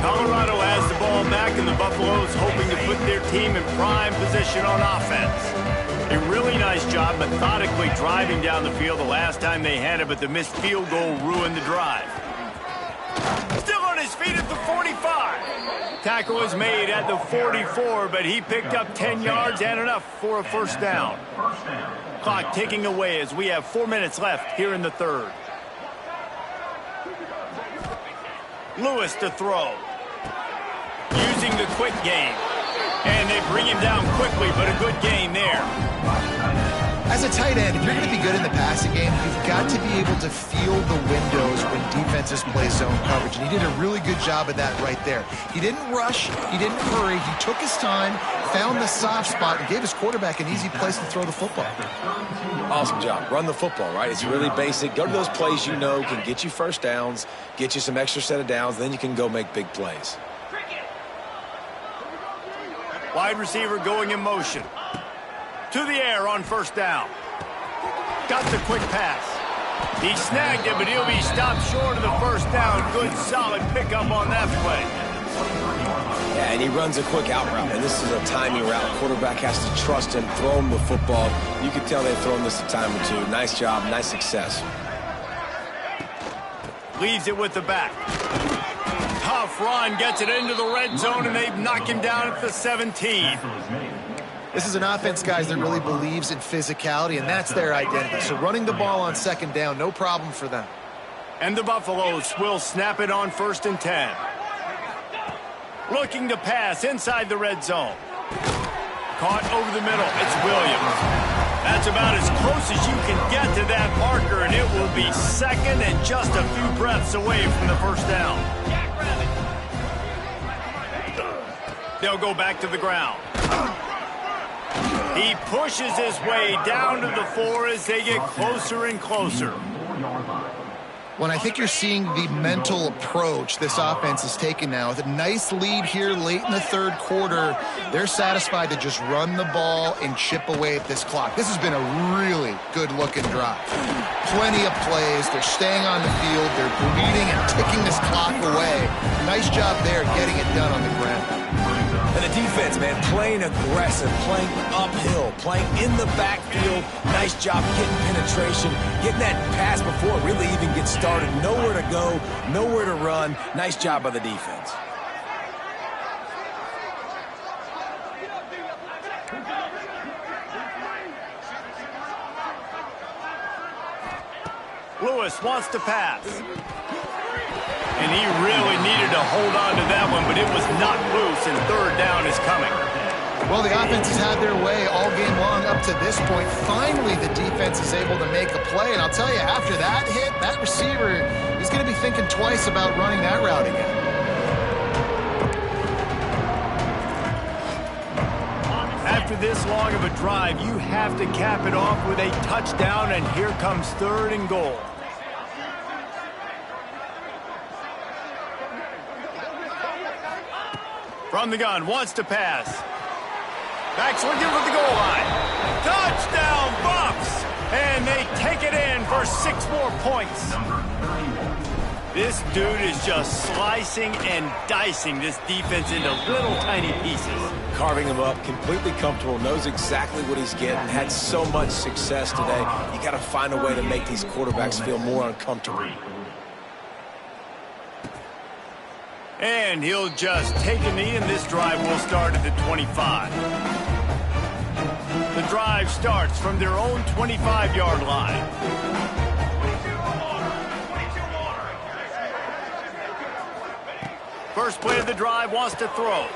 Colorado has the ball back, and the Buffaloes hoping to put their team in prime position on offense. A really nice job methodically driving down the field the last time they had it, but the missed field goal ruined the drive. Still on his feet at the 45. Tackle was made at the 44, but he picked up 10 yards and enough for a first down. Clock ticking away as we have 4 minutes left here in the 3rd. Lewis to throw. Using the quick game. And they bring him down quickly, but a good gain there. As a tight end, if you're going to be good in the passing game, you've got to be able to feel the windows when defenses play zone coverage. And he did a really good job of that right there. He didn't rush. He didn't hurry. He took his time, found the soft spot, and gave his quarterback an easy place to throw the football. Awesome job. Run the football, right? It's really basic. Go to those plays you know can get you first downs, get you some extra set of downs, then you can go make big plays. Wide receiver going in motion. To the air on first down. Got the quick pass. He snagged it, but he'll be stopped short of the first down. Good, solid pickup on that play. Yeah, and he runs a quick out route, and this is a timing route. Quarterback has to trust him, throw him the football. You can tell they've thrown this a time or two. Nice job, nice success. Leaves it with the back. Tough run, gets it into the red zone, and they knock him down at the 17. This is an offense, guys, that really believes in physicality, and that's their identity. So running the ball on second down, no problem for them. And the Buffaloes will snap it on 1st and 10. Looking to pass inside the red zone. Caught over the middle. It's Williams. That's about as close as you can get to that marker, and it will be second and just a few breaths away from the first down. They'll go back to the ground. He pushes his way down to the 4 as they get closer and closer. When I think you're seeing the mental approach this offense is taking now, with a nice lead here late in the third quarter, they're satisfied to just run the ball and chip away at this clock. This has been a really good-looking drive. Plenty of plays. They're staying on the field. They're bleeding and ticking this clock away. Nice job there getting it done on the ground. And the defense, man, playing aggressive, playing uphill, playing in the backfield. Nice job getting penetration, getting that pass before it really even gets started. Nowhere to go, nowhere to run. Nice job by the defense. Lewis wants to pass. And he really needed to hold on to that one, but it was not loose, and third down is coming. Well, the offense has had their way all game long up to this point. Finally, the defense is able to make a play, and I'll tell you, after that hit, that receiver, he's going to be thinking twice about running that route again. After this long of a drive, you have to cap it off with a touchdown, and here comes 3rd and goal. From the gun, wants to pass. Back's looking for the goal line. Touchdown, Buffs! And they take it in for 6 more points. This dude is just slicing and dicing this defense into little tiny pieces. Carving him up, completely comfortable, knows exactly what he's getting, had so much success today. You got to find a way to make these quarterbacks feel more uncomfortable. And he'll just take a knee, and this drive will start at the 25. The drive starts from their own 25-yard line. First play of the drive, wants to throw.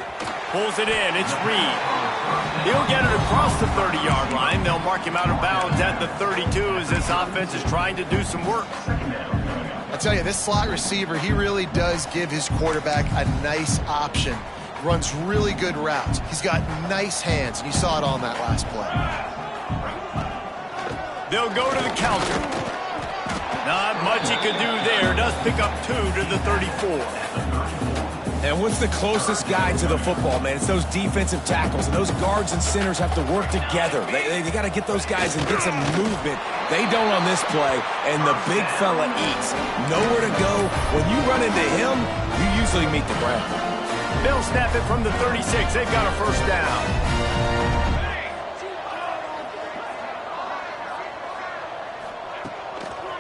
Pulls it in, it's Reed. He'll get it across the 30-yard line. They'll mark him out of bounds at the 32 as this offense is trying to do some work. I'll tell you, this slot receiver, he really does give his quarterback a nice option. Runs really good routes. He's got nice hands, and you saw it on that last play. They'll go to the counter. Not much he could do there. Does pick up 2 to the 34. And what's the closest guy to the football, man? It's those defensive tackles, and those guards and centers have to work together. They got to get those guys and get some movement. They don't on this play, and the big fella eats. Nowhere to go. When you run into him, you usually meet the ground. They'll snap it from the 36. They've got a first down.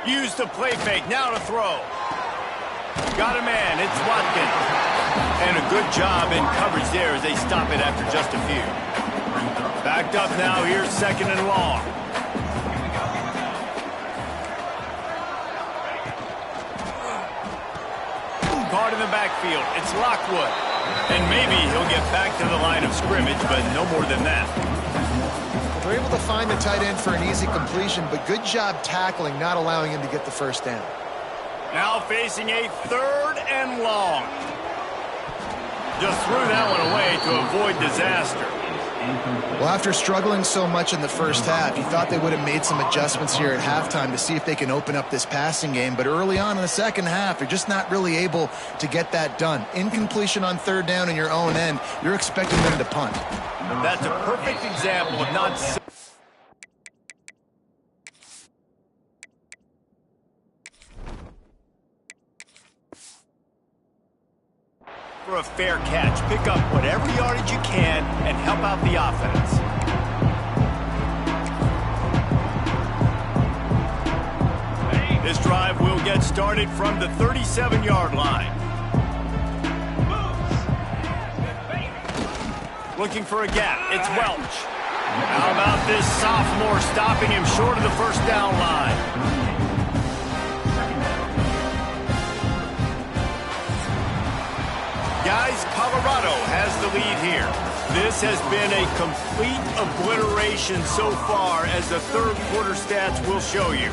Use the play fake. Now to throw. Got a man. It's Watkins. And a good job in coverage there as they stop it after just a few. Backed up now. Here's 2nd and long. Caught in the backfield. It's Lockwood. And maybe he'll get back to the line of scrimmage, but no more than that. They're able to find the tight end for an easy completion, but good job tackling, not allowing him to get the first down. Now facing a 3rd and long. Just threw that one away to avoid disaster. Well, after struggling so much in the first half, you thought they would have made some adjustments here at halftime to see if they can open up this passing game. But early on in the second half, they're just not really able to get that done. Incompletion on 3rd down in your own end, you're expecting them to punt. That's a perfect example of not... For a fair catch, pick up whatever yardage you can and help out the offense. This drive will get started from the 37-yard line. Looking for a gap. It's Welch. How about this sophomore stopping him short of the first down line? Guys, Colorado has the lead here. This has been a complete obliteration so far, as the third quarter stats will show you.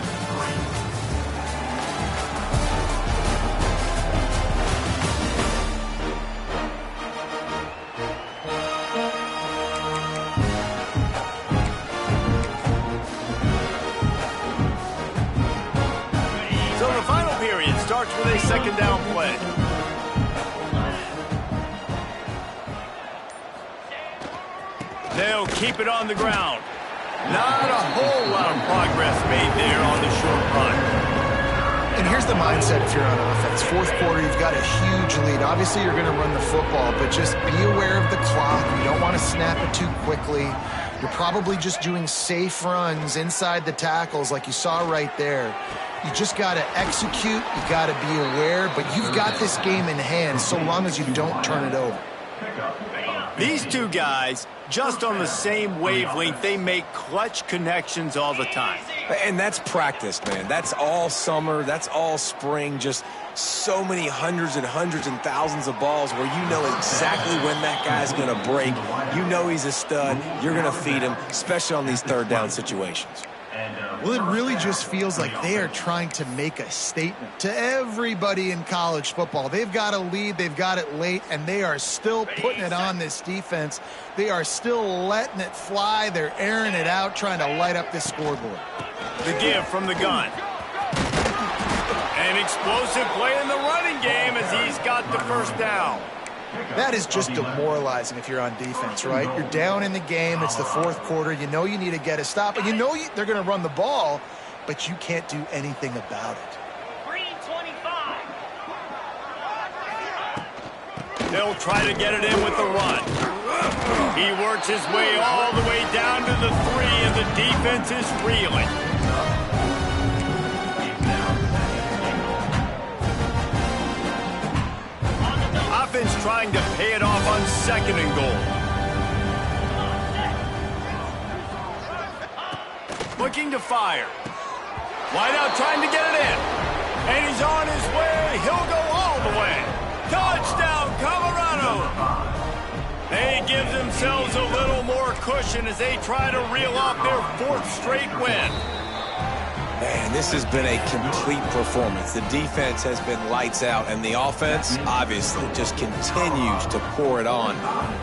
So the final period starts with a 2nd down play. They'll keep it on the ground. Not a whole lot of progress made there on the short run. And here's the mindset if you're on offense. 4th quarter, you've got a huge lead. Obviously, you're going to run the football, but just be aware of the clock. You don't want to snap it too quickly. You're probably just doing safe runs inside the tackles like you saw right there. You just got to execute. You got to be aware, but you've got this game in hand so long as you don't turn it over. These two guys, just on the same wavelength, they make clutch connections all the time. And that's practice, man. That's all summer. That's all spring. Just so many hundreds and thousands of balls where you know exactly when that guy's going to break. You know he's a stud. You're going to feed him, especially on these 3rd down situations. Well, it really just feels like they are trying to make a statement to everybody in college football. They've got a lead, they've got it late, and they are still putting it on this defense. They are still letting it fly. They're airing it out, trying to light up this scoreboard. The give from the gun. An explosive play in the running game as he's got the first down. That is just demoralizing if you're on defense, right? You're down in the game. It's the 4th quarter. You know you need to get a stop, and you know they're going to run the ball, but you can't do anything about it. They'll try to get it in with the run. He works his way all the way down to the 3, and the defense is reeling. Offense trying to pay it off on 2nd and goal. Looking to fire. Wide out trying to get it in. And he's on his way. He'll go all the way. Touchdown, Colorado. They give themselves a little more cushion as they try to reel off their 4th straight win. Man, this has been a complete performance. The defense has been lights out, and the offense, obviously, just continues to pour it on.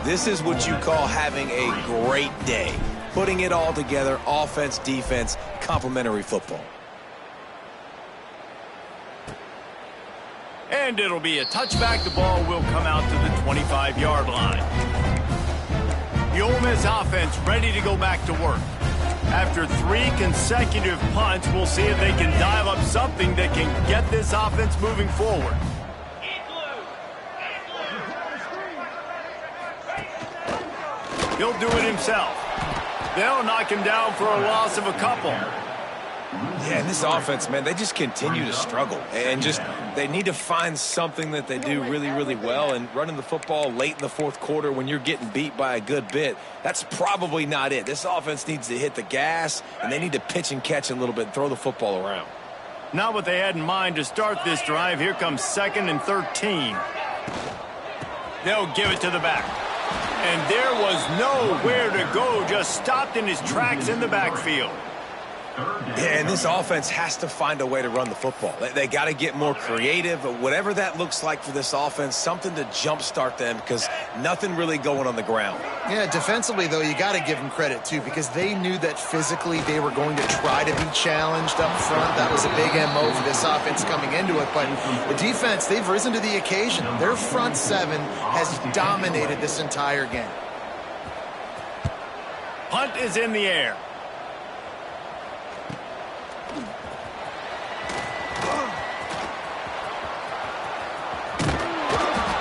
This is what you call having a great day. Putting it all together, offense, defense, complementary football. And it'll be a touchback. The ball will come out to the 25-yard line. The Ole Miss offense ready to go back to work. After 3 consecutive punts, we'll see if they can dial up something that can get this offense moving forward. He'll do it himself. They'll knock him down for a loss of a couple. Yeah, and this offense, man, they just continue to struggle. And just, they need to find something that they do really, really well. And running the football late in the 4th quarter when you're getting beat by a good bit, that's probably not it. This offense needs to hit the gas, and they need to pitch and catch a little bit and throw the football around. Not what they had in mind to start this drive. Here comes 2nd and 13. They'll give it to the back. And there was nowhere to go, just stopped in his tracks in the backfield. Yeah, and this offense has to find a way to run the football. They got to get more creative, whatever that looks like for this offense, something to jumpstart them because nothing really going on the ground. Yeah, defensively, though, you got to give them credit, too, because they knew that physically they were going to try to be challenged up front. That was a big MO for this offense coming into it. But the defense, they've risen to the occasion. Their front seven has dominated this entire game. Punt is in the air.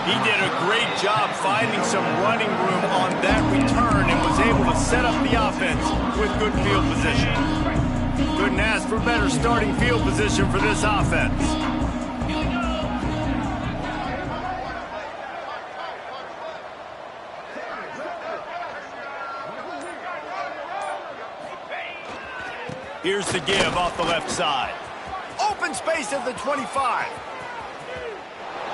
He did a great job finding some running room on that return and was able to set up the offense with good field position. Couldn't ask for better starting field position for this offense. Here's the give off the left side. Open space at the 25.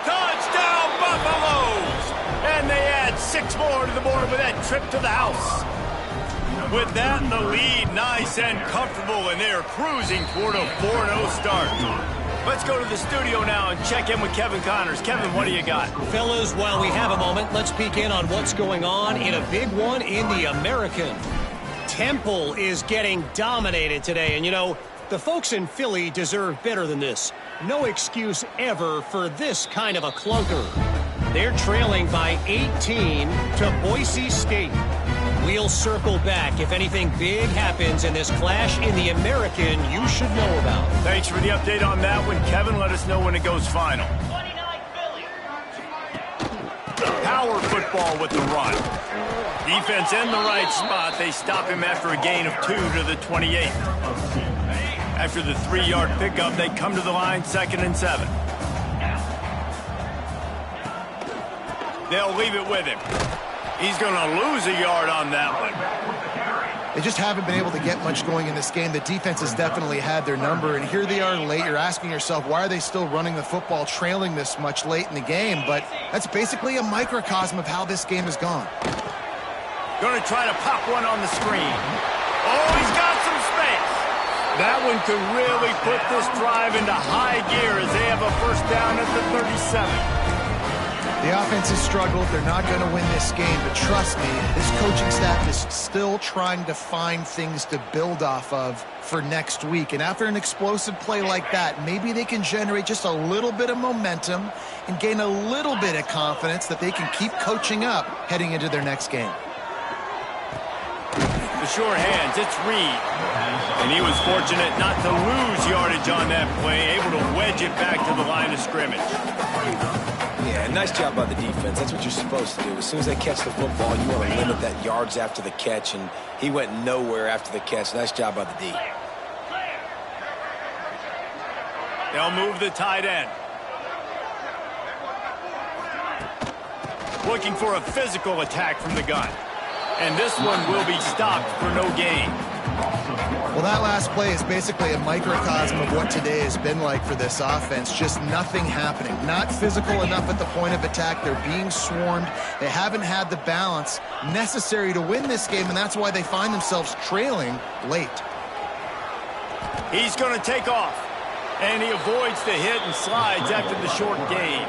Touchdown, Buffaloes! And they add 6 more to the board with that trip to the house. With that in the lead, nice and comfortable, and they're cruising toward a 4-0 start. Let's go to the studio now and check in with Kevin Connors. Kevin, what do you got? Fellas, while we have a moment, let's peek in on what's going on in a big one in the American. Temple is getting dominated today, and you know, the folks in Philly deserve better than this. No excuse ever for this kind of a clunker. They're trailing by 18 to Boise State. We'll circle back if anything big happens in this clash in the American you should know about. Thanks for the update on that one, Kevin. Let us know when it goes final. 29 Philly. Power football with the run. Defense in the right spot. They stop him after a gain of 2 to the 28. After the 3-yard pickup, they come to the line 2nd and 7. They'll leave it with him. He's going to lose a yard on that one. They just haven't been able to get much going in this game. The defense has definitely had their number, and here they are late. You're asking yourself, why are they still running the football, trailing this much late in the game? But that's basically a microcosm of how this game has gone. Going to try to pop one on the screen. Oh, he's got some space. That one could really put this drive into high gear as they have a first down at the 37. The offense has struggled. They're not going to win this game, but trust me, this coaching staff is still trying to find things to build off of for next week. And after an explosive play like that, maybe they can generate just a little bit of momentum and gain a little bit of confidence that they can keep coaching up heading into their next game. The short hands, it's Reed. And he was fortunate not to lose yardage on that play, able to wedge it back to the line of scrimmage. Yeah, nice job by the defense. That's what you're supposed to do. As soon as they catch the football, you want to limit that yards after the catch, and he went nowhere after the catch. Nice job by the D. They'll move the tight end. Looking for a physical attack from the gun. And this one will be stopped for no gain. Well, that last play is basically a microcosm of what today has been like for this offense. Just nothing happening. Not physical enough at the point of attack. They're being swarmed. They haven't had the balance necessary to win this game, and that's why they find themselves trailing late. He's going to take off. And he avoids the hit and slides after the short gain.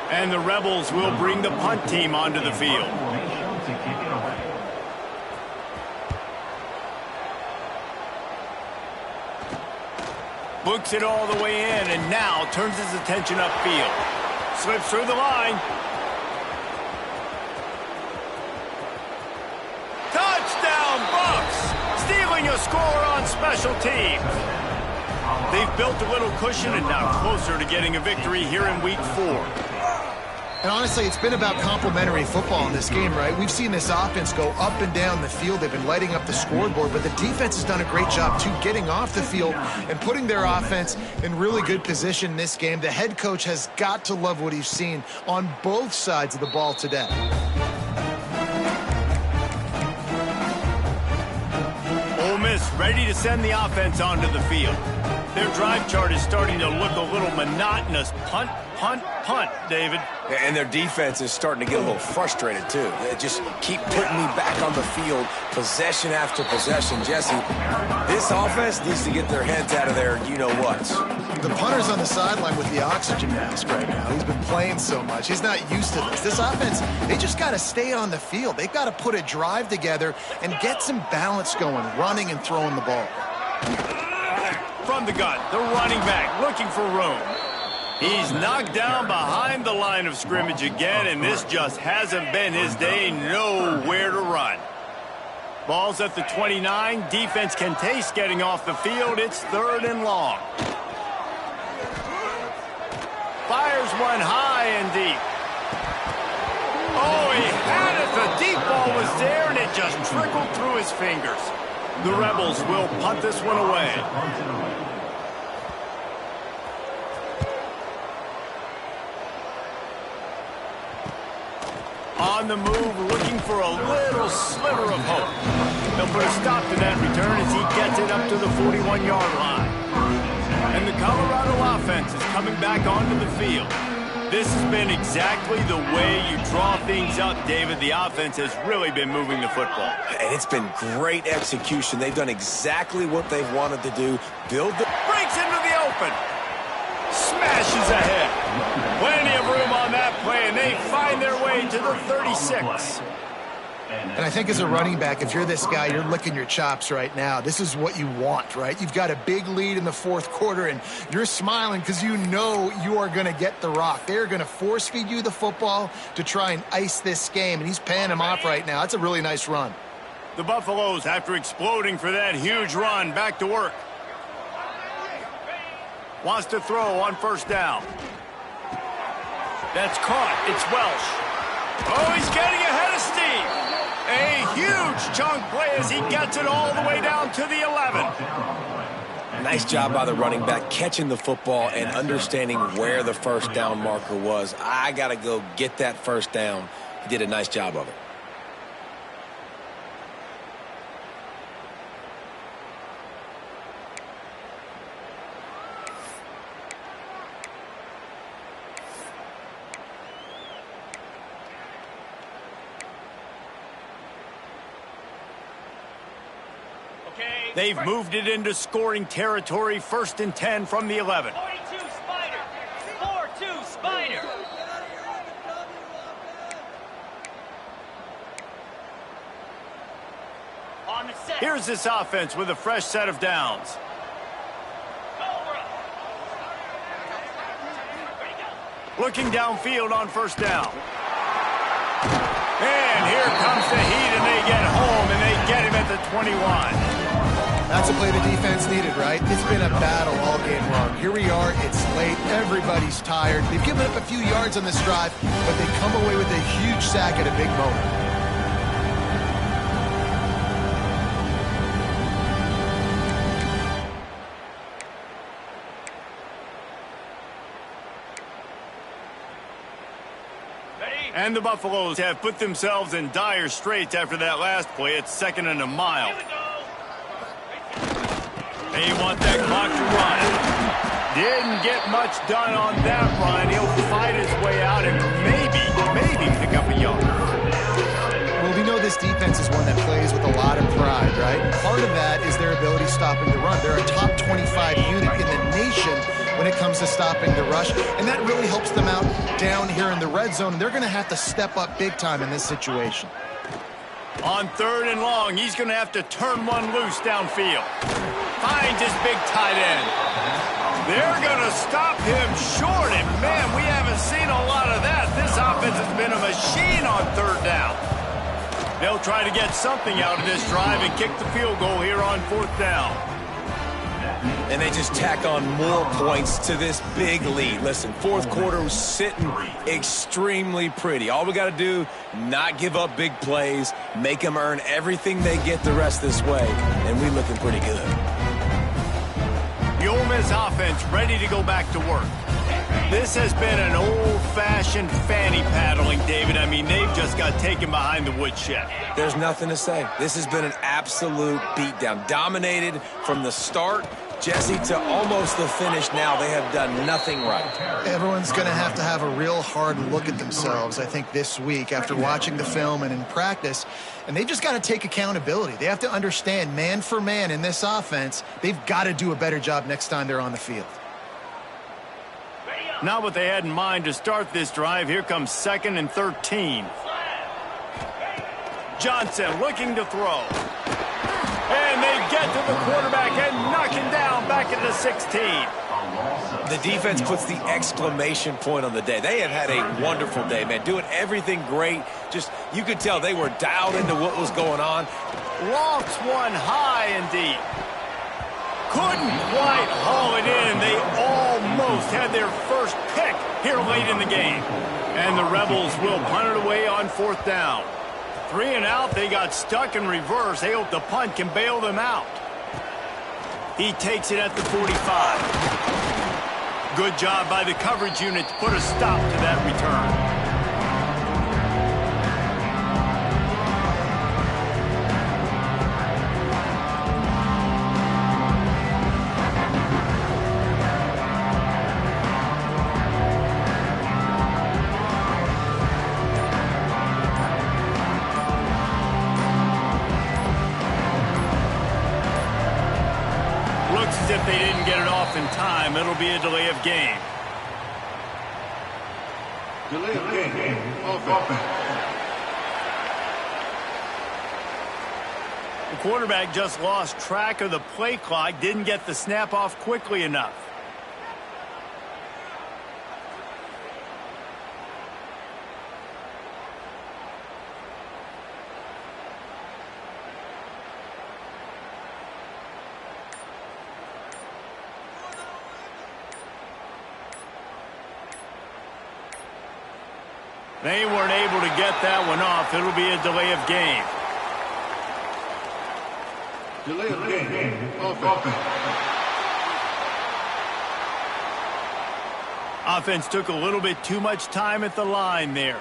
And the Rebels will bring the punt team onto the field. Looks it all the way in, and now turns his attention upfield. Slips through the line. Touchdown, Bucs! Stealing a score on special teams. They've built a little cushion and now closer to getting a victory here in Week 4. And honestly, it's been about complementary football in this game, right? We've seen this offense go up and down the field. They've been lighting up the scoreboard, but the defense has done a great job, too, getting off the field and putting their offense in really good position in this game. The head coach has got to love what he's seen on both sides of the ball today. Ole Miss ready to send the offense onto the field. Their drive chart is starting to look a little monotonous. Punt, punt, punt, David. And their defense is starting to get a little frustrated, too. They just keep putting me back on the field, possession after possession. Jesse, this offense needs to get their heads out of there, you-know-what. The punter's on the sideline with the oxygen mask right now. He's been playing so much. He's not used to this. This offense, they just got to stay on the field. They've got to put a drive together and get some balance going, running and throwing the ball. From the gun, the running back looking for room. He's knocked down behind the line of scrimmage again, and this just hasn't been his day. Nowhere to run. Ball's at the 29. Defense can taste getting off the field. It's 3rd and long. Fires one high and deep. Oh, he had it. The deep ball was there, and it just trickled through his fingers. The Rebels will punt this one away. On the move, looking for a little sliver of hope. They'll put a stop to that return as he gets it up to the 41-yard line. And the Colorado offense is coming back onto the field. This has been exactly the way you draw things up, David. The offense has really been moving the football. And it's been great execution. They've done exactly what they've wanted to do. Breaks into the open. Smashes ahead. Plenty of room on that play, and they find their way to the 36. And I think as a running back, if you're this guy, you're licking your chops right now. This is what you want, right? You've got a big lead in the 4th quarter, and you're smiling because you know you are going to get the rock. They're going to force-feed you the football to try and ice this game, and he's paying him off right now. That's a really nice run. The Buffaloes, after exploding for that huge run, back to work. Wants to throw on 1st down. That's caught. It's Welsh. Oh, he's getting ahead of Steve. A huge chunk play as he gets it all the way down to the 11. Nice job by the running back catching the football and understanding where the 1st down marker was. I got to go get that 1st down. He did a nice job of it. They've moved it into scoring territory. 1st and 10 from the 11. 42 Spider. 4-2 Spider. On the set. Here's this offense with a fresh set of downs. Looking downfield on 1st down. And here comes the heat, and they get home, and they get him at the 21. That's a play the defense needed, right? It's been a battle all game long. Here we are. It's late. Everybody's tired. They've given up a few yards on this drive, but they come away with a huge sack at a big moment. And the Buffaloes have put themselves in dire straits after that last play. It's 2nd and a mile. They want that clock to run. Didn't get much done on that run. He'll fight his way out and maybe pick up a yard. Well, we know this defense is one that plays with a lot of pride, right? Part of that is their ability stopping the run. They're a top 25 unit in the nation when it comes to stopping the rush, and that really helps them out down here in the red zone. They're going to have to step up big time in this situation. On 3rd and long, he's going to have to turn one loose downfield. Finds his big tight end. They're going to stop him short, and man, we haven't seen a lot of that. This offense has been a machine on 3rd down. They'll try to get something out of this drive and kick the field goal here on 4th down. And they just tack on more points to this big lead. Listen, 4th quarter was sitting extremely pretty. All we got to do, not give up big plays, make them earn everything they get the rest this way, and we're looking pretty good. The Ole Miss offense ready to go back to work. This has been an old-fashioned fanny paddling, David. I mean, they've just got taken behind the woodshed. There's nothing to say. This has been an absolute beatdown. Dominated from the start Jesse, to almost the finish now, they have done nothing right. Everyone's going to have a real hard look at themselves, I think, this week after watching the film and in practice. And they've just got to take accountability. They have to understand, man for man in this offense, they've got to do a better job next time they're on the field. Not what they had in mind to start this drive. Here comes 2nd and 13. Johnson looking to throw. And they get to the quarterback and knock him down back at the 16. The defense puts the exclamation point on the day. They have had a wonderful day, man. Doing everything great. Just, you could tell they were dialed into what was going on. Lofts one high and deep. Couldn't quite haul it in. They almost had their first pick here late in the game. And the Rebels will punt it away on 4th down. 3 and out, they got stuck in reverse. They hope the punt can bail them out. He takes it at the 45. Good job by the coverage unit to put a stop to that return. If they didn't get it off in time, it'll be a delay of game. Delay of game. Offense. The quarterback just lost track of the play clock, didn't get the snap off quickly enough. They weren't able to get that one off. It'll be a delay of game. Delay of game. Offense. Offense took a little bit too much time at the line there.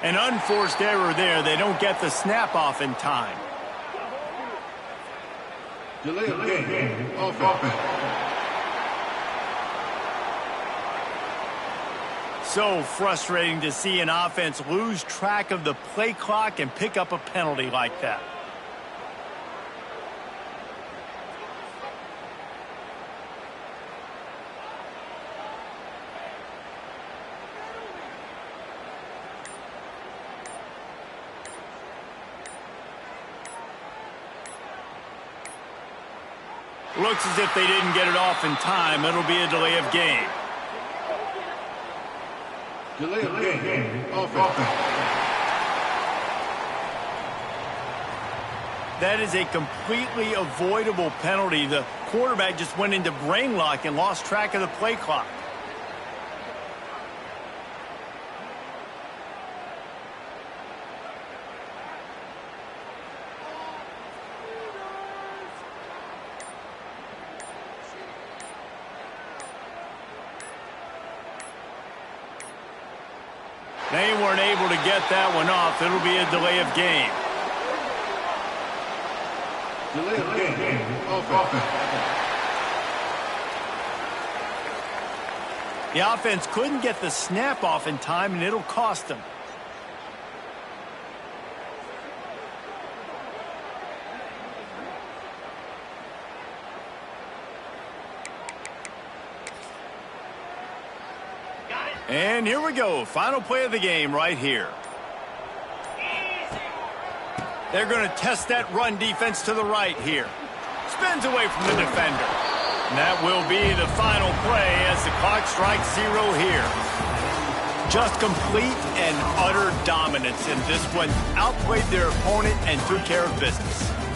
An unforced error there. They don't get the snap off in time. Delay of game. Offense. So frustrating to see an offense lose track of the play clock and pick up a penalty like that. Looks as if they didn't get it off in time. It'll be a delay of game. Delay of game. Offense. That is a completely avoidable penalty. The quarterback just went into brain lock and lost track of the play clock. They weren't able to get that one off. It'll be a delay of game. Delay of game. Offense. The offense couldn't get the snap off in time, and it'll cost them. And here we go. Final play of the game right here. They're going to test that run defense to the right here. Spins away from the defender. And that will be the final play as the clock strikes 0 here. Just complete and utter dominance in this one. Outplayed their opponent and took care of business.